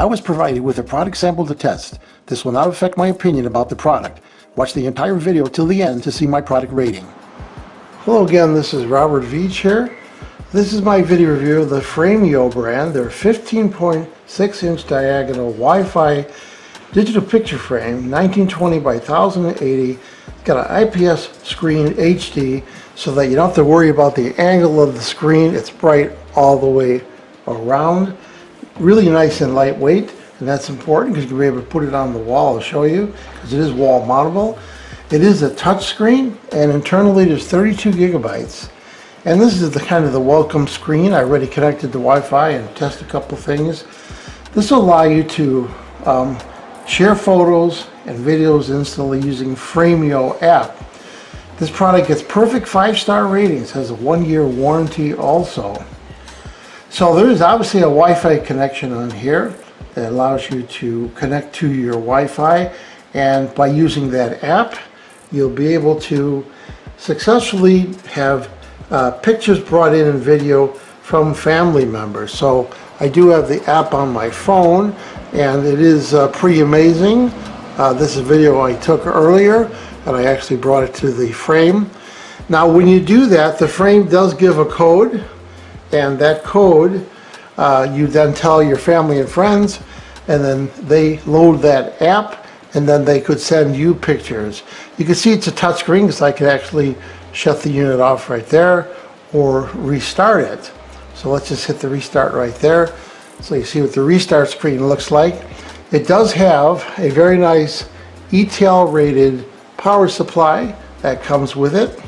I was provided with a product sample to test. This will not affect my opinion about the product. Watch the entire video till the end to see my product rating. Hello again, this is Robert Veach here. This is my video review of the Frameo brand, their 15.6 inch diagonal Wi-Fi digital picture frame, 1920 by 1080. It's got an IPS screen HD so that you don't have to worry about the angle of the screen. It's bright all the way around. Really nice and lightweight, and that's important because you'll be able to put it on the wall. I'll show you because it is wall mountable. It is a touch screen, and internally there's 32 gigabytes. And this is the kind of the welcome screen. I already connected to Wi-Fi and tested a couple things. This will allow you to share photos and videos instantly using Frameo app. This product gets perfect 5-star ratings, has a 1-year warranty also. So there is obviously a Wi-Fi connection on here that allows you to connect to your Wi-Fi, and by using that app you'll be able to successfully have pictures brought in and video from family members. So I do have the app on my phone, and it is pretty amazing. This is a video I took earlier, and I actually brought it to the frame. Now when you do that, the frame does give a code, and that code you then tell your family and friends, and then they load that app, and then they could send you pictures. You can see it's a touch screen because I could actually shut the unit off right there or restart it. So let's just hit the restart right there. So you see what the restart screen looks like. It does have a very nice ETL rated power supply that comes with it.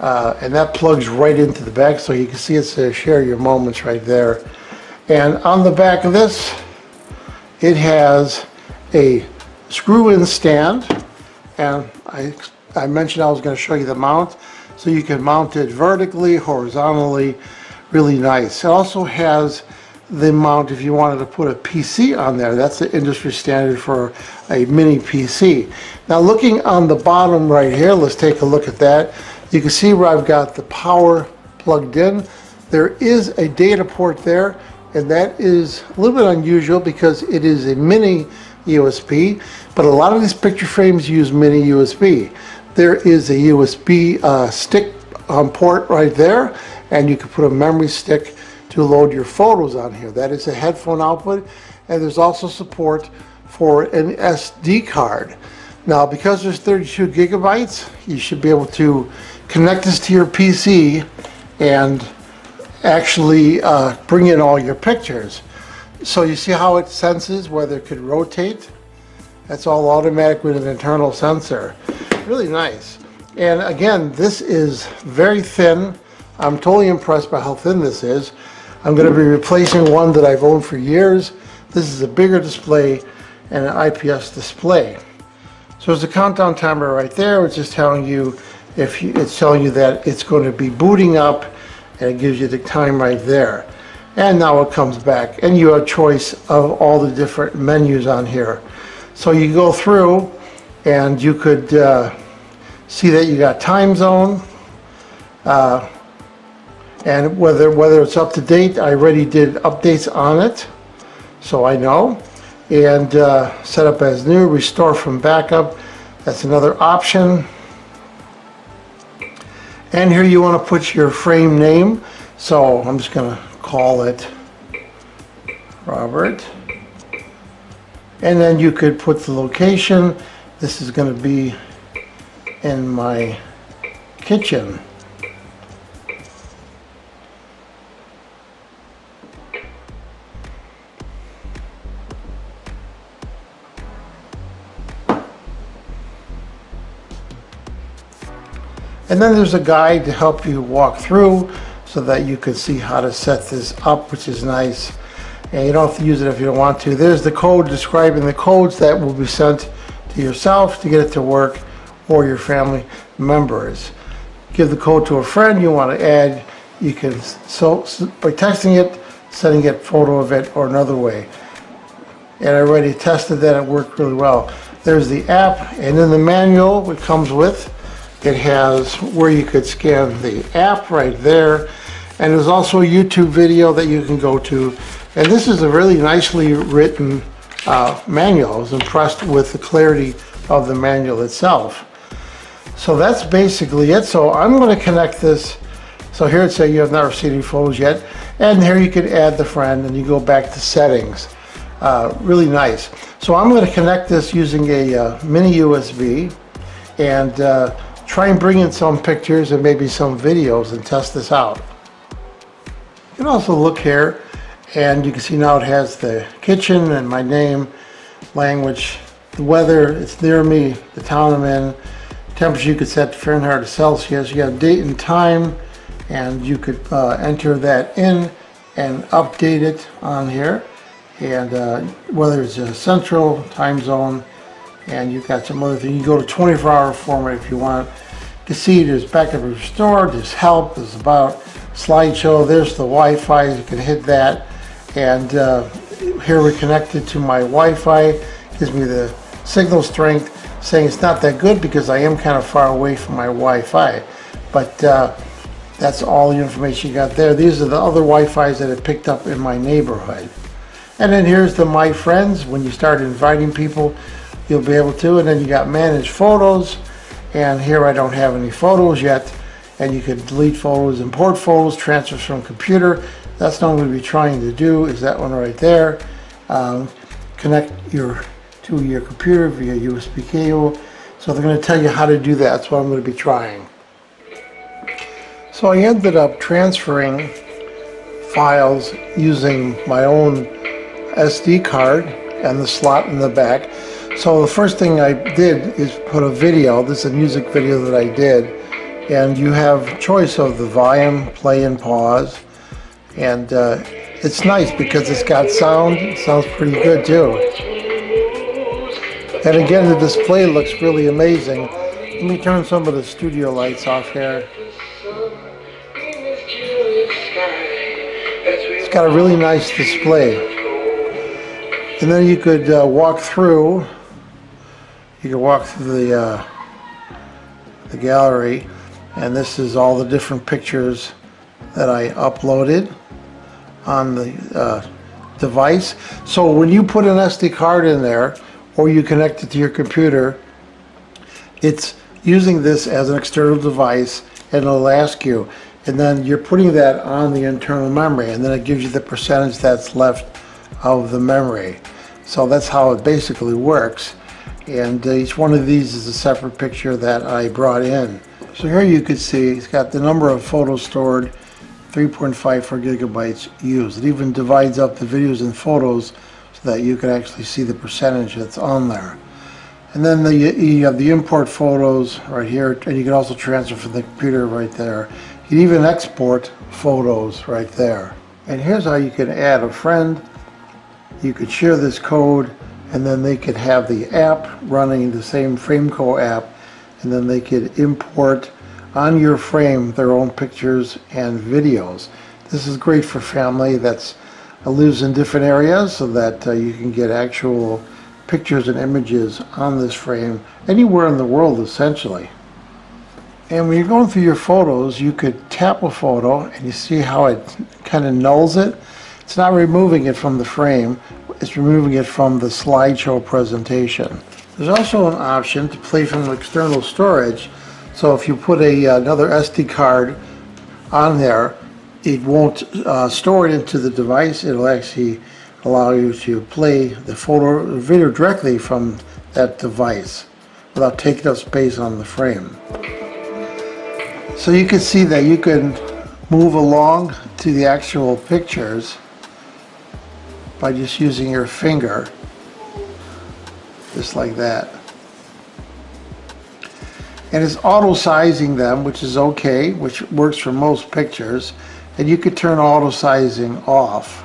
And that plugs right into the back, so you can see it says share your moments right there. And on the back of this, it has a screw-in stand, and I mentioned I was going to show you the mount, so you can mount it vertically, horizontally, really nice. It also has the mount if you wanted to put a PC on there. That's the industry standard for a mini PC. Now looking on the bottom right here, let's take a look at that. You can see where I've got the power plugged in. There is a data port there, and that is a little bit unusual because it is a mini USB, but a lot of these picture frames use mini USB. There is a USB stick port right there, and you can put a memory stick to load your photos on here. That is a headphone output, and there's also support for an SD card. Now because there's 32 gigabytes, you should be able to connect this to your PC and actually bring in all your pictures. So you see how it senses whether it could rotate? That's all automatic with an internal sensor. Really nice. And again, this is very thin. I'm totally impressed by how thin this is. I'm going to be replacing one that I've owned for years. This is a bigger display and an IPS display. So there's a countdown timer right there, which is telling you it's telling you that it's going to be booting up, and it gives you the time right there. And now it comes back, and you have a choice of all the different menus on here. So you go through, and you could see that you got time zone, and whether it's up to date. I already did updates on it, so I know. And set up as new, restore from backup, that's another option. And here you want to put your frame name, so I'm just going to call it Robert. And then you could put the location. This is going to be in my kitchen. And then there's a guide to help you walk through so that you can see how to set this up, which is nice. And you don't have to use it if you don't want to. There's the code describing the codes that will be sent to yourself to get it to work, or your family members. Give the code to a friend you want to add. You can, by texting it, sending it photo of it, or another way. And I already tested that, it worked really well. There's the app, and in the manual it comes with, it has where you could scan the app right there, and there's also a YouTube video that you can go to And this is a really nicely written manual. I was impressed with the clarity of the manual itself. So that's basically it. So I'm going to connect this. So here it says you have not received any photos yet. And here you could add the friend and you go back to settings. Really nice. So I'm going to connect this using a mini USB and try and bring in some pictures and maybe some videos and test this out. You can also look here and you can see now it has the kitchen and my name, language, the weather, it's near me, the town I'm in, temperature you could set to Fahrenheit or Celsius, you have date and time, and you could enter that in and update it on here, and whether it's a central time zone, and you've got some other thing. You go to 24-hour format if you want. You can see there's backup and restore, there's help, there's about slideshow, there's the Wi-Fi, you can hit that, and here we're connected to my Wi-Fi, gives me the signal strength, saying it's not that good because I am kind of far away from my Wi-Fi, but that's all the information you got there. These are the other Wi-Fis that it picked up in my neighborhood. And then here's the My Friends. When you start inviting people, you'll be able to. And then you got Manage Photos. And here I don't have any photos yet. And you can delete photos, import photos, transfers from computer. That's what I'm going to be trying to do, is that one right there. Connect to your computer via USB cable. So they're going to tell you how to do that. That's what I'm going to be trying. So I ended up transferring files using my own SD card and the slot in the back. So the first thing I did is put a video. This is a music video that I did, and you have choice of the volume, play and pause, and it's nice because it's got sound. It sounds pretty good too. And again, the display looks really amazing. Let me turn some of the studio lights off here. It's got a really nice display. And then you could walk through. You could walk through the gallery, and this is all the different pictures that I uploaded on the device. So when you put an SD card in there, or you connect it to your computer, it's using this as an external device, and it'll ask you, and then you're putting that on the internal memory, and then it gives you the percentage that's left of the memory. So that's how it basically works, and each one of these is a separate picture that I brought in. So here you can see it's got the number of photos stored, 3.54 gigabytes used. It even divides up the videos and photos so that you can actually see the percentage that's on there. And then you have the import photos right here, and you can also transfer from the computer right there. You can even export photos right there. And here's how you can add a friend. You could share this code, and then they could have the app running, the same Frameo app, and then they could import on your frame their own pictures and videos. This is great for family that lives in different areas, so that you can get actual pictures and images on this frame anywhere in the world, essentially. And when you're going through your photos, you could tap a photo and you see how it kind of nulls it. It's not removing it from the frame, it's removing it from the slideshow presentation. There's also an option to play from external storage. So if you put another SD card on there, it won't store it into the device. It'll actually allow you to play the photo or video directly from that device without taking up space on the frame. So you can see that you can move along to the actual pictures by just using your finger, just like that. And it's auto sizing them, which is okay, which works for most pictures, and you could turn auto sizing off.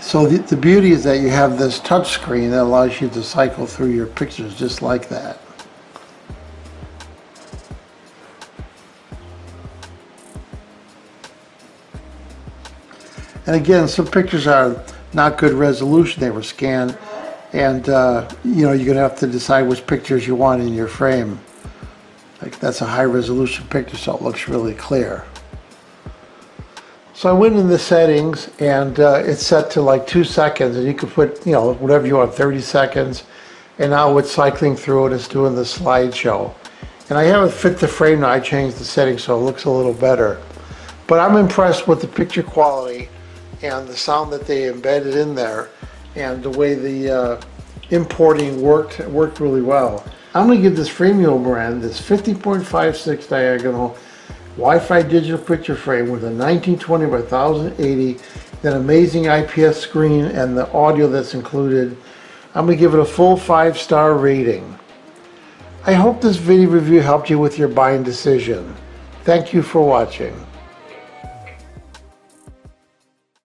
So the beauty is that you have this touch screen that allows you to cycle through your pictures just like that. And again, some pictures are not good resolution, they were scanned, and you're going to have to decide which pictures you want in your frame. Like that's a high resolution picture, so it looks really clear. So I went in the settings, and it's set to like 2 seconds, and you can put, you know, whatever you want, 30 seconds. And now it's cycling through it, it's doing the slideshow. And I have it fit the frame now. I changed the settings so it looks a little better. But I'm impressed with the picture quality and the sound that they embedded in there, and the way the importing worked really well. I'm going to give this Frameo brand this 50.56 diagonal Wi-Fi digital picture frame with a 1920 by 1080, an amazing IPS screen, and the audio that's included. I'm going to give it a full 5-star rating. I hope this video review helped you with your buying decision. Thank you for watching.